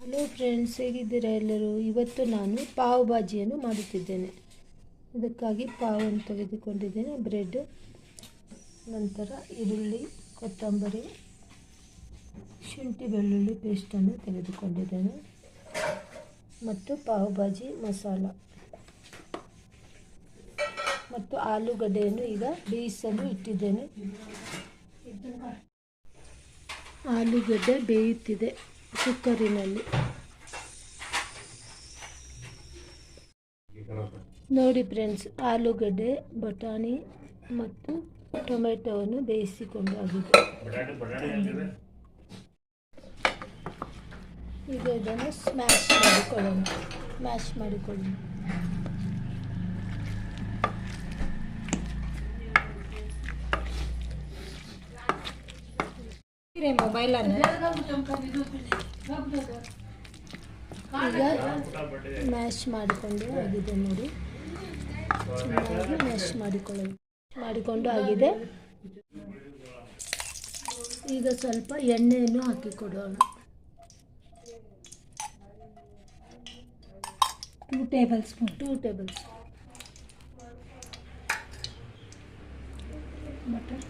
Hello friends, ಹೇಗಿದ್ದೀರಾ ಎಲ್ಲರೂ? ಇವತ್ತು ನಾನು ಪಾವ್ ಭಾಜಿಯನ್ನು ಮಾಡುತ್ತಿದ್ದೇನೆ. ಇದಕ್ಕಾಗಿ ಪಾವನ್ನು ತೆಗೆದುಕೊಂಡಿದ್ದೇನೆ, ಬ್ರೆಡ್, ನಂತರ ಈರುಳ್ಳಿ, ಕೊತ್ತಂಬರಿ, ಶುಂಠಿ ಬೆಳ್ಳುಳ್ಳಿ ಪೇಸ್ಟನ್ನು ತೆಗೆದುಕೊಂಡಿದ್ದೇನೆ ಮತ್ತು ಪಾವ್ ಭಾಜಿ ಮಸಾಲ ಮತ್ತು ಆಲೂಗಡ್ಡೆಯನ್ನು ಈಗ ಬೇಯಿಸಲು ಇಟ್ಟಿದ್ದೇನೆ. ಆಲೂಗಡ್ಡೆ ಬೇಯುತ್ತಿದೆ ಕುಕ್ಕರಿನಲ್ಲಿ. ನೋಡಿ ಫ್ರೆಂಡ್ಸ್, ಆಲೂಗಡ್ಡೆ, ಬಟಾಣಿ ಮತ್ತು ಟೊಮೆಟೊವನ್ನು ಬೇಯಿಸಿಕೊಂಡು ಆಗಿದೆ. ಈಗ ಇದನ್ನು ಮ್ಯಾಶ್ ಮಾಡಿಕೊಳ್ಳೋಣ. ಮೊಬೈಲನ್ನು ಈಗ ಮ್ಯಾಶ್ ಮಾಡಿಕೊಂಡು ಆಗಿದೆ ನೋಡಿ. ಚೆನ್ನಾಗಿ ಮ್ಯಾಶ್ ಮಾಡಿಕೊಂಡು ಆಗಿದೆ. ಈಗ ಸ್ವಲ್ಪ ಎಣ್ಣೆಯನ್ನು ಹಾಕಿಕೊಡೋಣ. 2 ಟೇಬಲ್ ಸ್ಪೂನ್ ಬಟರ್.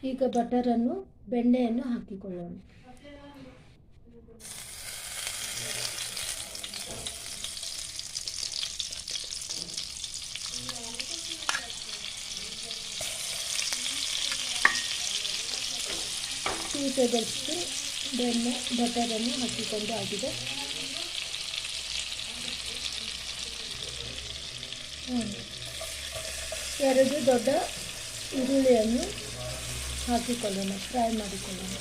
ಈಗ ಬಟರನ್ನು ಬೆಣ್ಣೆಯನ್ನು ಹಾಕಿಕೊಳ್ಳೋಣ. ಟೇಬಲ್ ಸ್ಪೂನ್ ಬೆಣ್ಣೆ ಬಟರನ್ನು ಹಾಕಿಕೊಂಡು ಆಗಿದೆ. ಎರಡು ದೊಡ್ಡ ಈರುಳ್ಳಿಯನ್ನು ಹಾಕಿಕೊಳ್ಳೋಣ, ಫ್ರೈ ಮಾಡಿಕೊಳ್ಳೋಣ.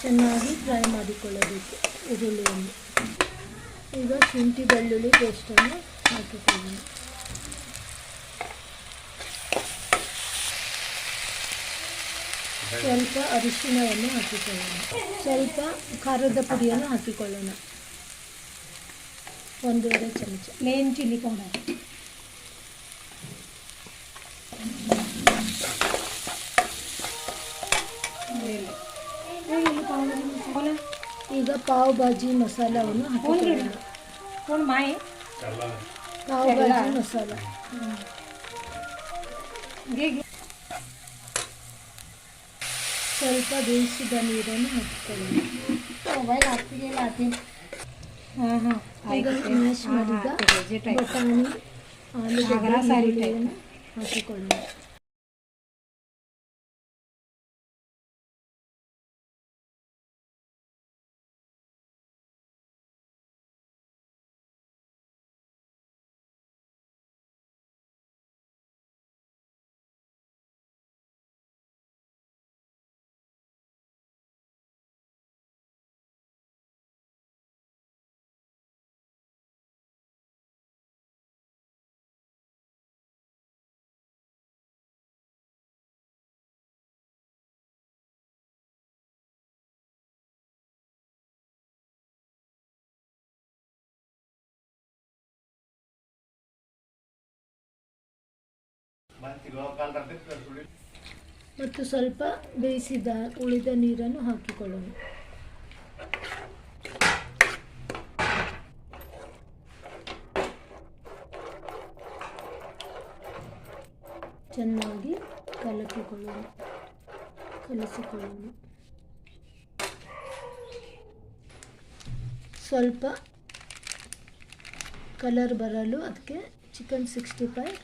ಚೆನ್ನಾಗಿ ಫ್ರೈ ಮಾಡಿಕೊಳ್ಳಬೇಕು ಈರುಳ್ಳಿಯನ್ನು. ಈಗ ಶುಂಠಿ ಬೆಳ್ಳುಳ್ಳಿ ಪೇಸ್ಟನ್ನು ಹಾಕಿಕೊಳ್ಳೋಣ. ಸ್ವಲ್ಪ ಅರಿಶಿಣವನ್ನು ಹಾಕಿಕೊಳ್ಳೋಣ. ಸ್ವಲ್ಪ ಖಾರದ ಪುಡಿಯನ್ನು ಹಾಕಿಕೊಳ್ಳೋಣ. 1.5 ಚಮಚ ಪ್ಲೇನ್ ಚಿಲ್ಲಿ ಪೌಡರ್. ಈಗ ಪಾವ್ ಭಾಜಿ ಮಸಾಲವನ್ನು ಹಾಕಿಕೊಳ್ಳೋಣ. ಪಾವ್ ಭಾಜಿ ಮಸಾಲ ಸ್ವಲ್ಪ ಬೇಯಿಸಿದ ನೀರನ್ನು ಹಾಕಿಕೊಳ್ಳೋಣ. ಈಗ ಮ್ಯಾಶ್ ಮಾಡಿದ ಬಟಾಣಿ, ಆಲೂಗಡ್ಡೆಯನ್ನು ಹಾಕಿಕೊಳ್ಳೋಣ. ಮತ್ತು ಸ್ವಲ್ಪ ಬೇಯಿಸಿದ ಉಳಿದ ನೀರನ್ನು ಹಾಕಿಕೊಳ್ಳೋಣ. ಚೆನ್ನಾಗಿ ಕಲಿಸಿಕೊಳ್ಳೋಣ. ಸ್ವಲ್ಪ ಕಲರ್ ಬರಲು ಅದಕ್ಕೆ ಚಿಕನ್ 65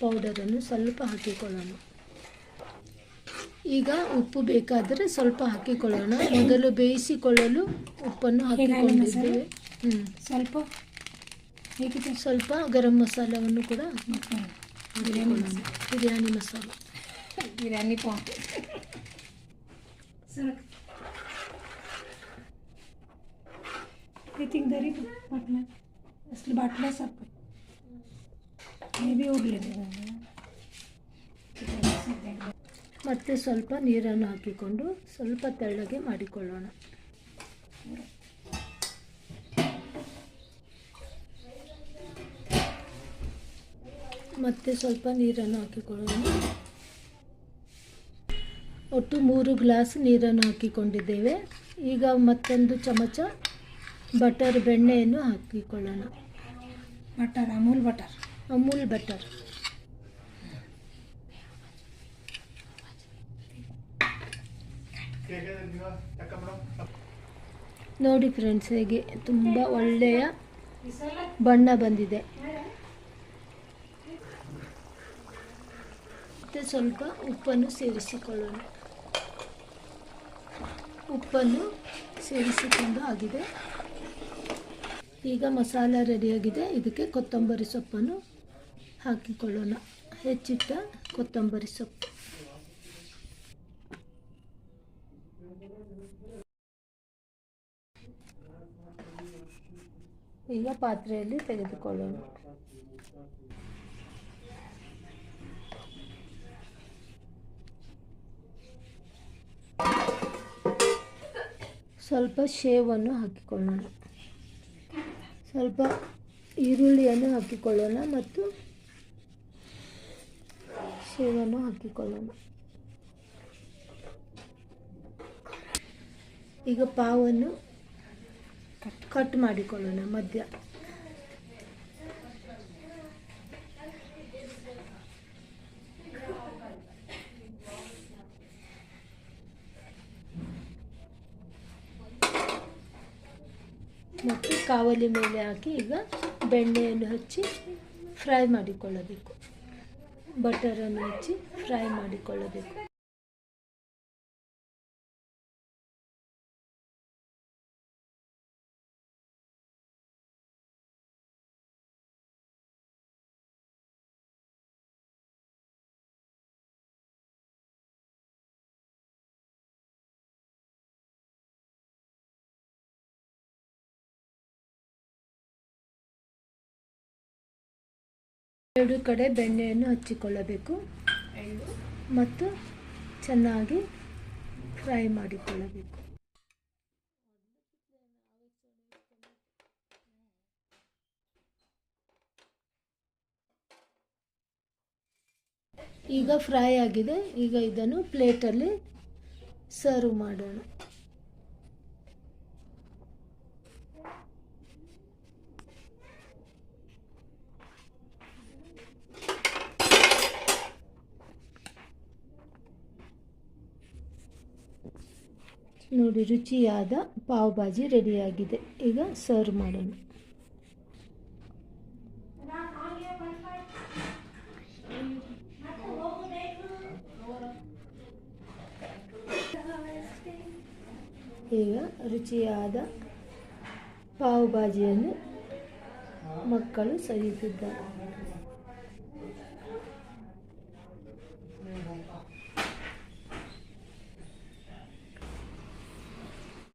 ಪೌಡರನ್ನು ಸ್ವಲ್ಪ ಹಾಕಿಕೊಳ್ಳೋಣ. ಈಗ ಉಪ್ಪು ಬೇಕಾದರೆ ಸ್ವಲ್ಪ ಹಾಕಿಕೊಳ್ಳೋಣ. ಮೊದಲು ಬೇಯಿಸಿಕೊಳ್ಳಲು ಉಪ್ಪನ್ನು ಹಾಕಿಕೊಂಡಿದ್ದೇವೆ. ಸ್ವಲ್ಪ ಗರಂ ಮಸಾಲವನ್ನು ಕೂಡ ಬಿರಿಯಾನಿ ಮಸಾಲ. बिर्याणी पाव सरक I think दरी बाटल्या असली बाटल्यासारखं हे बी उरले ಮತ್ತು ಸ್ವಲ್ಪ ನೀರನ್ನು ಹಾಕಿಕೊಂಡು ಸ್ವಲ್ಪ ತೆಳ್ಳಗೆ ಮಾಡಿಕೊಳ್ಳೋಣ. ಮತ್ತು ಸ್ವಲ್ಪ ನೀರನ್ನು ಹಾಕಿಕೊಳ್ಳೋಣ. ಒಟ್ಟು 3 ಗ್ಲಾಸ್ ನೀರನ್ನು ಹಾಕಿಕೊಂಡಿದ್ದೇವೆ. ಈಗ ಮತ್ತೊಂದು ಚಮಚ ಬಟರ್ ಬೆಣ್ಣೆಯನ್ನು ಹಾಕಿಕೊಳ್ಳೋಣ. ಅಮೂಲ್ ಬಟರ್. ನೋಡಿ ಫ್ರೆಂಡ್ಸ್, ಹೇಗೆ ತುಂಬ ಒಳ್ಳೆಯ ಬಣ್ಣ ಬಂದಿದೆ. ಮತ್ತು ಸ್ವಲ್ಪ ಉಪ್ಪನ್ನು ಸೇರಿಸಿಕೊಳ್ಳೋಣ. ಉಪ್ಪನ್ನು ಸೇರಿಸಿಕೊಂಡು ಆಗಿದೆ. ಈಗ ಮಸಾಲ ರೆಡಿಯಾಗಿದೆ. ಇದಕ್ಕೆ ಕೊತ್ತಂಬರಿ ಸೊಪ್ಪನ್ನು ಹಾಕಿಕೊಳ್ಳೋಣ. ಹೆಚ್ಚಿಟ್ಟ ಕೊತ್ತಂಬರಿ ಸೊಪ್ಪು. ಈಗ ಪಾತ್ರೆಯಲ್ಲಿ ತೆಗೆದುಕೊಳ್ಳೋಣ. ಸ್ವಲ್ಪ ಶೇವನ್ನು ಹಾಕಿಕೊಳ್ಳೋಣ. ಸ್ವಲ್ಪ ಈರುಳ್ಳಿಯನ್ನು ಹಾಕಿಕೊಳ್ಳೋಣ ಮತ್ತು ಶೇವನ್ನು ಹಾಕಿಕೊಳ್ಳೋಣ. ಈಗ ಪಾವನ್ನು ಕಟ್ ಮಾಡಿಕೊಳ್ಳೋಣ ಮಧ್ಯ. ಮತ್ತು ಕಾವಲಿ ಮೇಲೆ ಹಾಕಿ ಈಗ ಬೆಣ್ಣೆಯನ್ನು ಹಚ್ಚಿ ಫ್ರೈ ಮಾಡಿಕೊಳ್ಳಬೇಕು. ಬಟರನ್ನು ಹಚ್ಚಿ ಫ್ರೈ ಮಾಡಿಕೊಳ್ಳಬೇಕು. ಎರಡು ಕಡೆ ಬೆಣ್ಣೆಯನ್ನು ಹಚ್ಚಿಕೊಳ್ಳಬೇಕು ಮತ್ತು ಚೆನ್ನಾಗಿ ಫ್ರೈ ಮಾಡಿಕೊಳ್ಳಬೇಕು. ಈಗ ಫ್ರೈ ಆಗಿದೆ. ಈಗ ಇದನ್ನು ಪ್ಲೇಟಲ್ಲಿ ಸರ್ವ್ ಮಾಡೋಣ. ನೋಡಿ, ರುಚಿಯಾದ ಪಾವ್ ಭಾಜಿ ರೆಡಿಯಾಗಿದೆ. ಈಗ ಸರ್ವ್ ಮಾಡೋಣ. ಈಗ ರುಚಿಯಾದ ಪಾವ್ ಭಾಜಿಯನ್ನು ಮಕ್ಕಳು ಸವಿಯುತ್ತಿದ್ದಾರೆ.